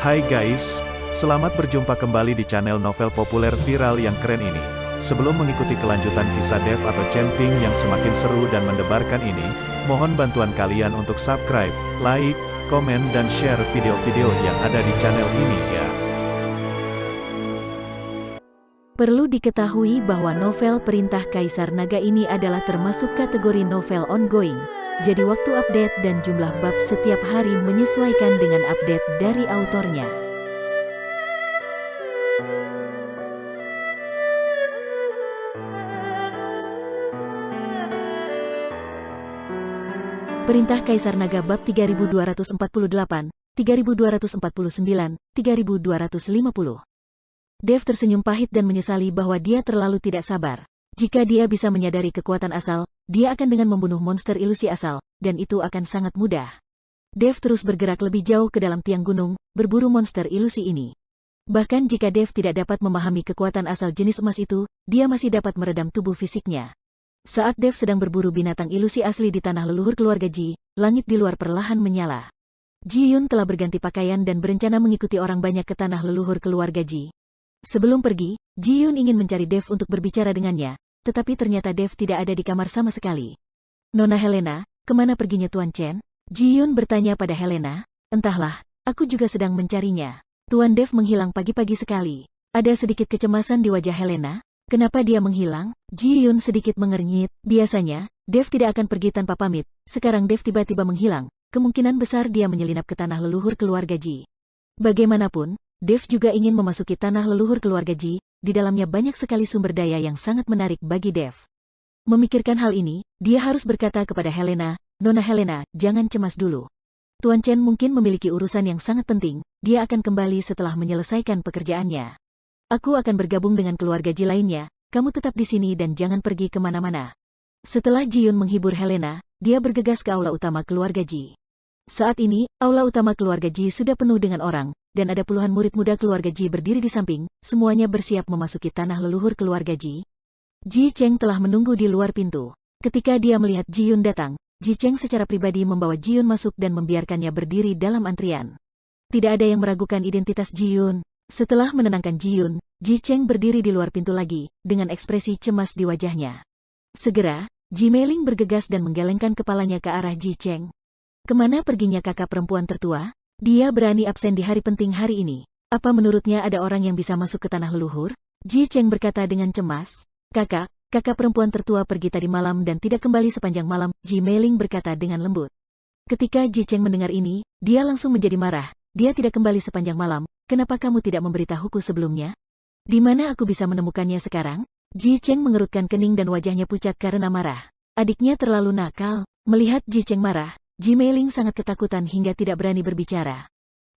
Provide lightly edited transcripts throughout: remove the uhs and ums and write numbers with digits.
Hai guys, selamat berjumpa kembali di channel novel populer viral yang keren ini. Sebelum mengikuti kelanjutan kisah Dev atau Chen-Ping yang semakin seru dan mendebarkan ini, mohon bantuan kalian untuk subscribe, like, komen dan share video-video yang ada di channel ini ya. Perlu diketahui bahwa novel Perintah Kaisar Naga ini adalah termasuk kategori novel ongoing. Jadi waktu update dan jumlah bab setiap hari menyesuaikan dengan update dari autornya. Perintah Kaisar Naga bab 3248, 3249, 3250. Dev tersenyum pahit dan menyesali bahwa dia terlalu tidak sabar. Jika dia bisa menyadari kekuatan asal, dia akan dengan membunuh monster ilusi asal, dan itu akan sangat mudah. Dev terus bergerak lebih jauh ke dalam tiang gunung, berburu monster ilusi ini. Bahkan jika Dev tidak dapat memahami kekuatan asal jenis emas itu, dia masih dapat meredam tubuh fisiknya. Saat Dev sedang berburu binatang ilusi asli di tanah leluhur keluarga Ji, langit di luar perlahan menyala. Ji Yun telah berganti pakaian dan berencana mengikuti orang banyak ke tanah leluhur keluarga Ji. Sebelum pergi, Ji Yun ingin mencari Dev untuk berbicara dengannya, tetapi ternyata Dev tidak ada di kamar sama sekali. Nona Helena, kemana perginya Tuan Chen? Ji Yun bertanya pada Helena. Entahlah, aku juga sedang mencarinya. Tuan Dev menghilang pagi-pagi sekali. Ada sedikit kecemasan di wajah Helena. Kenapa dia menghilang? Ji Yun sedikit mengernyit. Biasanya, Dev tidak akan pergi tanpa pamit. Sekarang Dev tiba-tiba menghilang. Kemungkinan besar dia menyelinap ke tanah leluhur keluarga Ji. Bagaimanapun, Dev juga ingin memasuki tanah leluhur keluarga Ji. Di dalamnya banyak sekali sumber daya yang sangat menarik bagi Dev. Memikirkan hal ini, dia harus berkata kepada Helena, Nona Helena, jangan cemas dulu. Tuan Chen mungkin memiliki urusan yang sangat penting, dia akan kembali setelah menyelesaikan pekerjaannya. Aku akan bergabung dengan keluarga Ji lainnya, kamu tetap di sini dan jangan pergi kemana-mana. Setelah Ji Yun menghibur Helena, dia bergegas ke aula utama keluarga Ji. Saat ini, aula utama keluarga Ji sudah penuh dengan orang, dan ada puluhan murid muda keluarga Ji berdiri di samping, semuanya bersiap memasuki tanah leluhur keluarga Ji. Ji Cheng telah menunggu di luar pintu. Ketika dia melihat Ji Yun datang, Ji Cheng secara pribadi membawa Ji Yun masuk dan membiarkannya berdiri dalam antrian. Tidak ada yang meragukan identitas Ji Yun. Setelah menenangkan Ji Yun, Ji Cheng berdiri di luar pintu lagi, dengan ekspresi cemas di wajahnya. Segera, Ji Meiling bergegas dan menggelengkan kepalanya ke arah Ji Cheng. Kemana perginya kakak perempuan tertua? Dia berani absen di hari penting hari ini. Apa menurutnya ada orang yang bisa masuk ke tanah leluhur? Ji Cheng berkata dengan cemas. Kakak perempuan tertua pergi tadi malam dan tidak kembali sepanjang malam, Ji Meiling berkata dengan lembut. Ketika Ji Cheng mendengar ini, dia langsung menjadi marah. Dia tidak kembali sepanjang malam, kenapa kamu tidak memberitahuku sebelumnya? Di mana aku bisa menemukannya sekarang? Ji Cheng mengerutkan kening dan wajahnya pucat karena marah. Adiknya terlalu nakal. Melihat Ji Cheng marah, Ji Meiling sangat ketakutan hingga tidak berani berbicara.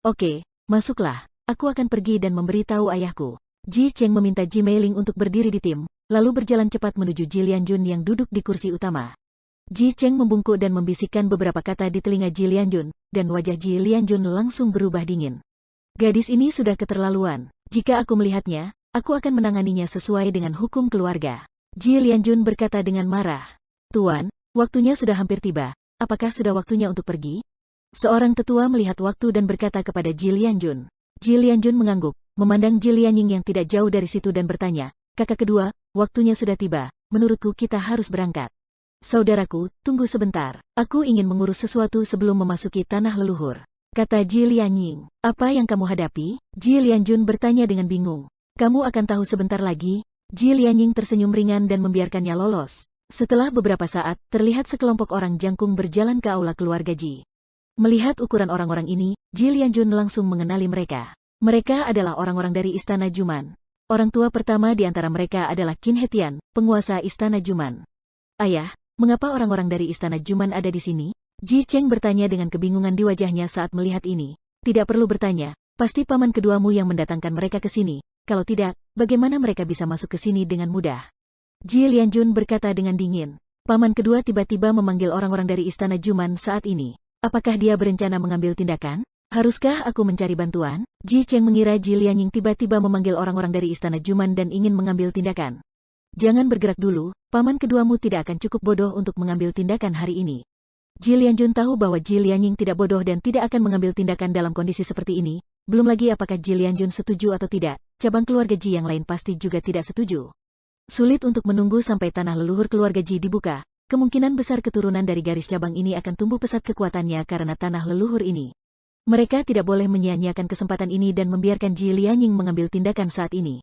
Oke, masuklah, aku akan pergi dan memberitahu ayahku. Ji Cheng meminta Ji Meiling untuk berdiri di tim, lalu berjalan cepat menuju Ji Lianjun yang duduk di kursi utama. Ji Cheng membungkuk dan membisikkan beberapa kata di telinga Ji Lianjun, dan wajah Ji Lianjun langsung berubah dingin. Gadis ini sudah keterlaluan. Jika aku melihatnya, aku akan menanganinya sesuai dengan hukum keluarga. Ji Lianjun berkata dengan marah. Tuan, waktunya sudah hampir tiba. Apakah sudah waktunya untuk pergi? Seorang tetua melihat waktu dan berkata kepada Ji Lianjun. Ji Lianjun mengangguk, memandang Ji Lianying yang tidak jauh dari situ dan bertanya, kakak kedua, waktunya sudah tiba, menurutku kita harus berangkat. Saudaraku, tunggu sebentar, aku ingin mengurus sesuatu sebelum memasuki tanah leluhur. Kata Ji Lianying. Apa yang kamu hadapi? Ji Lianjun bertanya dengan bingung. Kamu akan tahu sebentar lagi. Ji Lianying tersenyum ringan dan membiarkannya lolos. Setelah beberapa saat, terlihat sekelompok orang jangkung berjalan ke aula keluarga Ji. Melihat ukuran orang-orang ini, Ji Lianjun langsung mengenali mereka. Mereka adalah orang-orang dari Istana Juman. Orang tua pertama di antara mereka adalah Qin Hetian, penguasa Istana Juman. Ayah, mengapa orang-orang dari Istana Juman ada di sini? Ji Cheng bertanya dengan kebingungan di wajahnya saat melihat ini. Tidak perlu bertanya, pasti paman keduamu yang mendatangkan mereka ke sini. Kalau tidak, bagaimana mereka bisa masuk ke sini dengan mudah? Ji Lianjun berkata dengan dingin. Paman kedua tiba-tiba memanggil orang-orang dari Istana Juman saat ini. Apakah dia berencana mengambil tindakan? Haruskah aku mencari bantuan? Ji Cheng mengira Ji Lianying tiba-tiba memanggil orang-orang dari Istana Juman dan ingin mengambil tindakan. Jangan bergerak dulu, paman keduamu tidak akan cukup bodoh untuk mengambil tindakan hari ini. Ji Lianjun tahu bahwa Ji Lianying tidak bodoh dan tidak akan mengambil tindakan dalam kondisi seperti ini. belum lagi apakah Ji Lianjun setuju atau tidak, cabang keluarga Ji yang lain pasti juga tidak setuju. Sulit untuk menunggu sampai tanah leluhur keluarga Ji dibuka, kemungkinan besar keturunan dari garis cabang ini akan tumbuh pesat kekuatannya karena tanah leluhur ini. Mereka tidak boleh menyia-nyiakan kesempatan ini dan membiarkan Ji Lianying mengambil tindakan saat ini.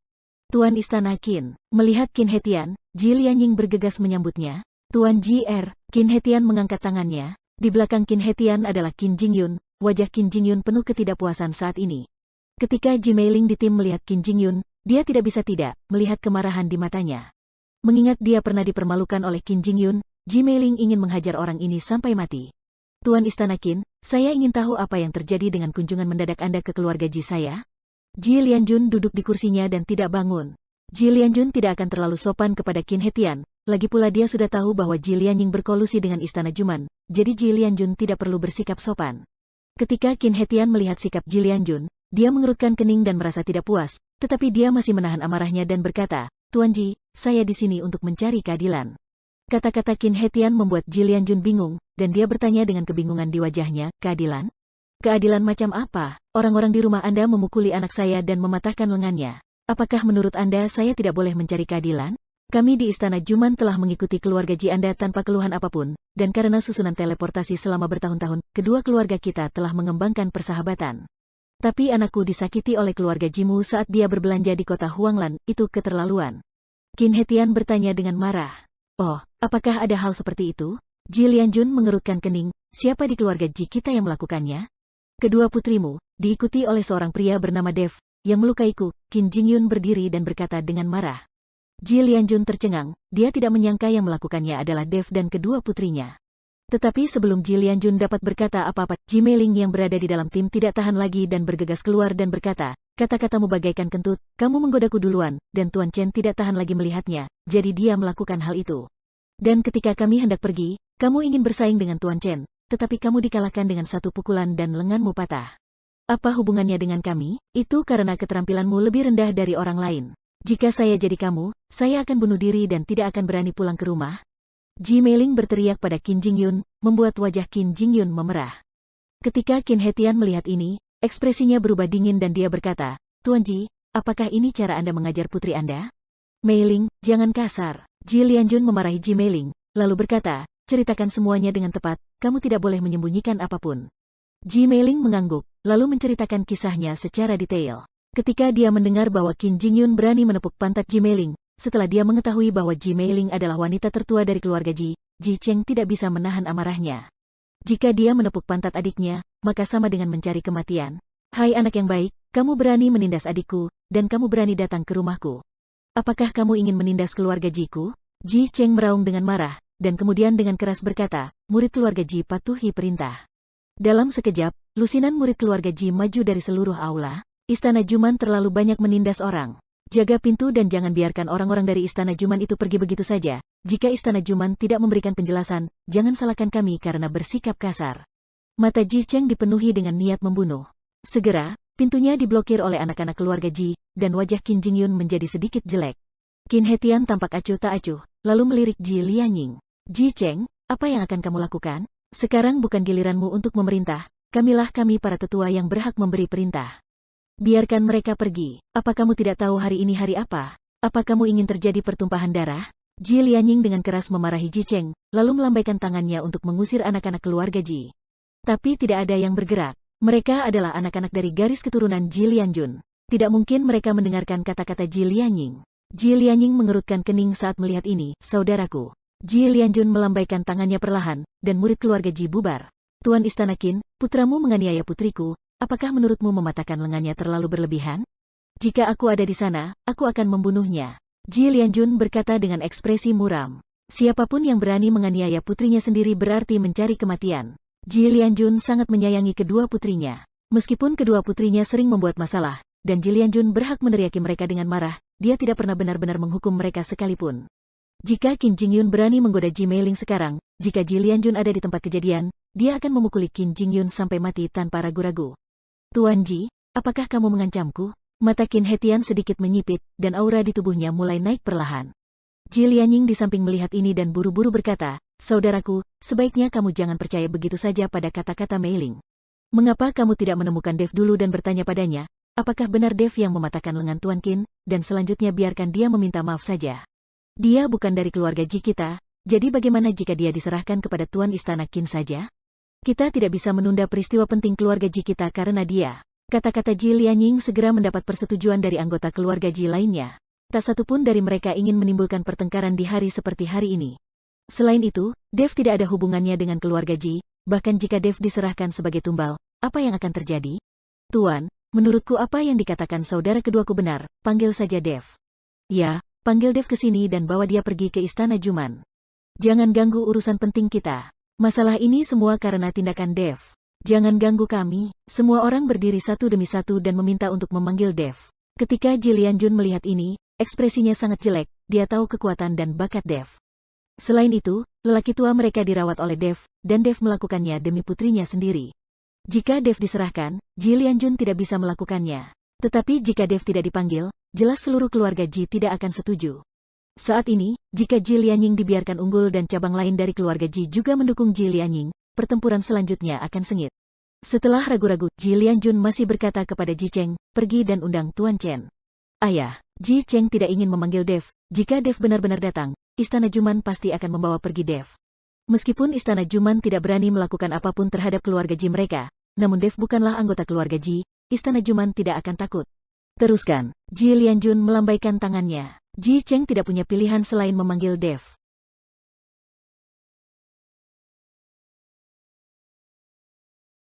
Tuan Istana Qin, melihat Qin Hetian, Ji Lianying bergegas menyambutnya. Tuan Ji Qin Hetian mengangkat tangannya. Di belakang Qin Hetian adalah Qin Jingyun. Wajah Qin Jingyun penuh ketidakpuasan saat ini. Ketika Ji Meiling di tim melihat Qin Jingyun, dia tidak bisa tidak melihat kemarahan di matanya. Mengingat dia pernah dipermalukan oleh Qin Jingyun, Ji Meiling ingin menghajar orang ini sampai mati. Tuan Istana Qin, saya ingin tahu apa yang terjadi dengan kunjungan mendadak Anda ke keluarga Ji saya? Ji Lianjun duduk di kursinya dan tidak bangun. Ji Lianjun tidak akan terlalu sopan kepada Qin Hetian, lagi pula dia sudah tahu bahwa Ji Lianying berkolusi dengan Istana Juman, jadi Ji Lianjun tidak perlu bersikap sopan. Ketika Qin Hetian melihat sikap Ji Lianjun, dia mengerutkan kening dan merasa tidak puas, tetapi dia masih menahan amarahnya dan berkata, Tuan Ji, saya di sini untuk mencari keadilan. Kata-kata Qin Hetian membuat Ji Lianjun bingung, dan dia bertanya dengan kebingungan di wajahnya, keadilan? Keadilan macam apa? Orang-orang di rumah Anda memukuli anak saya dan mematahkan lengannya. Apakah menurut Anda saya tidak boleh mencari keadilan? Kami di Istana Juman telah mengikuti keluarga Ji Anda tanpa keluhan apapun, dan karena susunan teleportasi selama bertahun-tahun, kedua keluarga kita telah mengembangkan persahabatan. Tapi anakku disakiti oleh keluarga Jimu saat dia berbelanja di kota Huanglan, itu keterlaluan. Qin Hetian bertanya dengan marah. Oh, apakah ada hal seperti itu? Ji Lianjun mengerutkan kening, siapa di keluarga Ji kita yang melakukannya? Kedua putrimu, diikuti oleh seorang pria bernama Dev, yang melukaiku. Qin Jingyun berdiri dan berkata dengan marah. Ji Lianjun tercengang, dia tidak menyangka yang melakukannya adalah Dev dan kedua putrinya. Tetapi sebelum Ji Lianjun dapat berkata apa-apa, Ji Meiling yang berada di dalam tim tidak tahan lagi dan bergegas keluar dan berkata, kata-katamu bagaikan kentut, kamu menggodaku duluan, dan Tuan Chen tidak tahan lagi melihatnya, jadi dia melakukan hal itu. Dan ketika kami hendak pergi, kamu ingin bersaing dengan Tuan Chen, tetapi kamu dikalahkan dengan satu pukulan dan lenganmu patah. Apa hubungannya dengan kami? Itu karena keterampilanmu lebih rendah dari orang lain. Jika saya jadi kamu, saya akan bunuh diri dan tidak akan berani pulang ke rumah. Ji Meiling berteriak pada Qin Jingyun, membuat wajah Qin Jingyun memerah. Ketika Qin Hetian melihat ini, ekspresinya berubah dingin dan dia berkata, Tuan Ji, apakah ini cara Anda mengajar putri Anda? Meiling, jangan kasar. Ji Lianjun memarahi Ji Meiling, lalu berkata, ceritakan semuanya dengan tepat, kamu tidak boleh menyembunyikan apapun. Ji Meiling mengangguk, lalu menceritakan kisahnya secara detail. Ketika dia mendengar bahwa Qin Jingyun berani menepuk pantat Ji Meiling, setelah dia mengetahui bahwa Ji Meiling adalah wanita tertua dari keluarga Ji, Ji Cheng tidak bisa menahan amarahnya. Jika dia menepuk pantat adiknya, maka sama dengan mencari kematian. Hai anak yang baik, kamu berani menindas adikku, dan kamu berani datang ke rumahku. Apakah kamu ingin menindas keluarga Jiku? Ji Cheng meraung dengan marah, dan kemudian dengan keras berkata, murid keluarga Ji patuhi perintah. Dalam sekejap, lusinan murid keluarga Ji maju dari seluruh aula. Istana Juman terlalu banyak menindas orang. Jaga pintu dan jangan biarkan orang-orang dari Istana Juman itu pergi begitu saja. Jika Istana Juman tidak memberikan penjelasan, jangan salahkan kami karena bersikap kasar. Mata Ji Cheng dipenuhi dengan niat membunuh. Segera, pintunya diblokir oleh anak-anak keluarga Ji, dan wajah Qin Jingyun menjadi sedikit jelek. Qin Hetian tampak acuh tak acuh, lalu melirik Ji Lianying. Ji Cheng, apa yang akan kamu lakukan? Sekarang bukan giliranmu untuk memerintah, kamilah kami para tetua yang berhak memberi perintah. Biarkan mereka pergi. Apa kamu tidak tahu hari ini hari apa? Apa kamu ingin terjadi pertumpahan darah? Ji Lianying dengan keras memarahi Ji Cheng, lalu melambaikan tangannya untuk mengusir anak-anak keluarga Ji. Tapi tidak ada yang bergerak. Mereka adalah anak-anak dari garis keturunan Ji Lianjun. Tidak mungkin mereka mendengarkan kata-kata Ji Lianying. Ji Lianying mengerutkan kening saat melihat ini, saudaraku. Ji Lianjun melambaikan tangannya perlahan, dan murid keluarga Ji bubar. Tuan Istana Qin, putramu menganiaya putriku. Apakah menurutmu mematahkan lengannya terlalu berlebihan? Jika aku ada di sana, aku akan membunuhnya. Ji Lianjun berkata dengan ekspresi muram. Siapapun yang berani menganiaya putrinya sendiri berarti mencari kematian. Ji Lianjun sangat menyayangi kedua putrinya. Meskipun kedua putrinya sering membuat masalah, dan Ji Lianjun berhak meneriaki mereka dengan marah, dia tidak pernah benar-benar menghukum mereka sekalipun. Jika Qin Jingyun berani menggoda Ji Meiling sekarang, jika Ji Lianjun ada di tempat kejadian, dia akan memukuli Qin Jingyun sampai mati tanpa ragu-ragu. Tuan Ji, apakah kamu mengancamku? Mata Qin Hetian sedikit menyipit, dan aura di tubuhnya mulai naik perlahan. Ji Lianying di samping melihat ini dan buru-buru berkata, saudaraku, sebaiknya kamu jangan percaya begitu saja pada kata-kata Meiling. Mengapa kamu tidak menemukan Dev dulu dan bertanya padanya, apakah benar Dev yang mematahkan lengan Tuan Qin, dan selanjutnya biarkan dia meminta maaf saja. Dia bukan dari keluarga Ji kita, jadi bagaimana jika dia diserahkan kepada Tuan Istana Qin saja? Kita tidak bisa menunda peristiwa penting keluarga Ji kita karena dia. Kata-kata Ji Lianying segera mendapat persetujuan dari anggota keluarga Ji lainnya. Tak satu pun dari mereka ingin menimbulkan pertengkaran di hari seperti hari ini. Selain itu, Dev tidak ada hubungannya dengan keluarga Ji, bahkan jika Dev diserahkan sebagai tumbal, apa yang akan terjadi? Tuan, menurutku apa yang dikatakan saudara keduaku benar, panggil saja Dev. Ya, panggil Dev ke sini dan bawa dia pergi ke Istana Juman. Jangan ganggu urusan penting kita. Masalah ini semua karena tindakan Dev. Jangan ganggu kami. Semua orang berdiri satu demi satu dan meminta untuk memanggil Dev. Ketika Ji Lianjun melihat ini, ekspresinya sangat jelek, dia tahu kekuatan dan bakat Dev. Selain itu, lelaki tua mereka dirawat oleh Dev, dan Dev melakukannya demi putrinya sendiri. Jika Dev diserahkan, Ji Lianjun tidak bisa melakukannya. Tetapi jika Dev tidak dipanggil, jelas seluruh keluarga Ji tidak akan setuju. Saat ini, jika Ji Lianying dibiarkan unggul dan cabang lain dari keluarga Ji juga mendukung Ji Lianying, pertempuran selanjutnya akan sengit. Setelah ragu-ragu, Ji Lianjun masih berkata kepada Ji Cheng, pergi dan undang Tuan Chen. Ayah, Ji Cheng tidak ingin memanggil Dev. Jika Dev benar-benar datang, Istana Juman pasti akan membawa pergi Dev. Meskipun Istana Juman tidak berani melakukan apapun terhadap keluarga Ji mereka, namun Dev bukanlah anggota keluarga Ji, Istana Juman tidak akan takut. Teruskan, Ji Lianjun melambaikan tangannya. Ji Cheng tidak punya pilihan selain memanggil Dev.